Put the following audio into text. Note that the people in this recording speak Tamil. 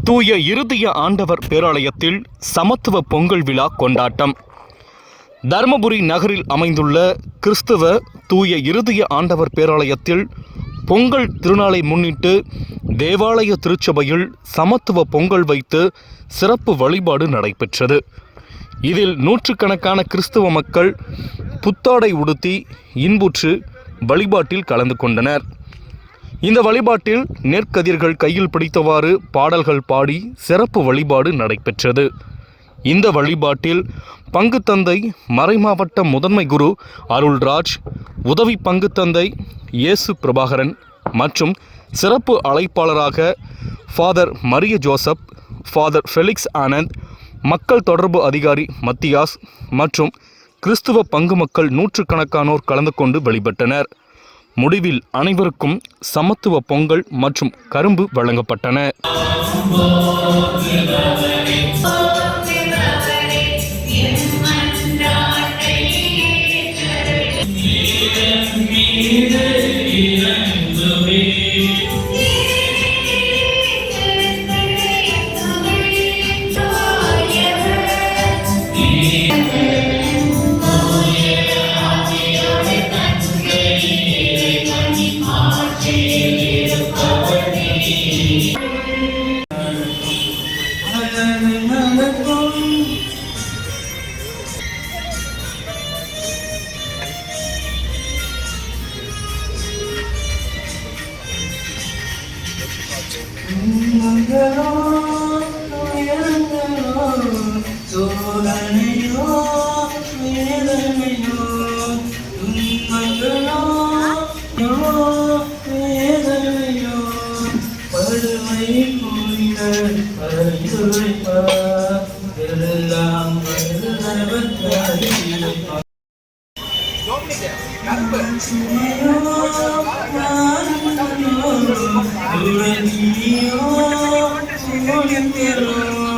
தூய இருதய ஆண்டவர் பேராலயத்தில் சமத்துவ பொங்கல் விழா கொண்டாட்டம். தருமபுரி நகரில் அமைந்துள்ள கிறிஸ்தவ தூய இருதய ஆண்டவர் பேராலயத்தில் பொங்கல் திருநாளை முன்னிட்டு தேவாலய திருச்சபையில் சமத்துவ பொங்கல் வைத்து சிறப்பு வழிபாடு நடைபெற்றது. இதில் நூற்றுக்கணக்கான கிறிஸ்தவ மக்கள் புத்தாடை உடுத்தி இன்புற்று வழிபாட்டில் கலந்து கொண்டனர். இந்த வழிபாட்டில் நெற்கதிர்கள் கையில் பிடித்தவாறு பாடல்கள் பாடி சிறப்பு வழிபாடு நடைபெற்றது. இந்த வழிபாட்டில் பங்கு தந்தை மறைமாவட்ட முதன்மை குரு அருள்ராஜ், உதவி பங்கு தந்தை இயேசு பிரபாகரன் மற்றும் சிறப்பு அழைப்பாளராக father Maria Joseph, father Felix Anand, மக்கள் தொடர்பு அதிகாரி மத்தியாஸ் மற்றும் கிறிஸ்துவ பங்கு மக்கள் நூற்றுக்கணக்கானோர் கலந்து கொண்டு வழிபட்டனர். முடிவில் அனைவருக்கும் சமத்துவ பொங்கல் மற்றும் கரும்பு வழங்கப்பட்டன. Dominic,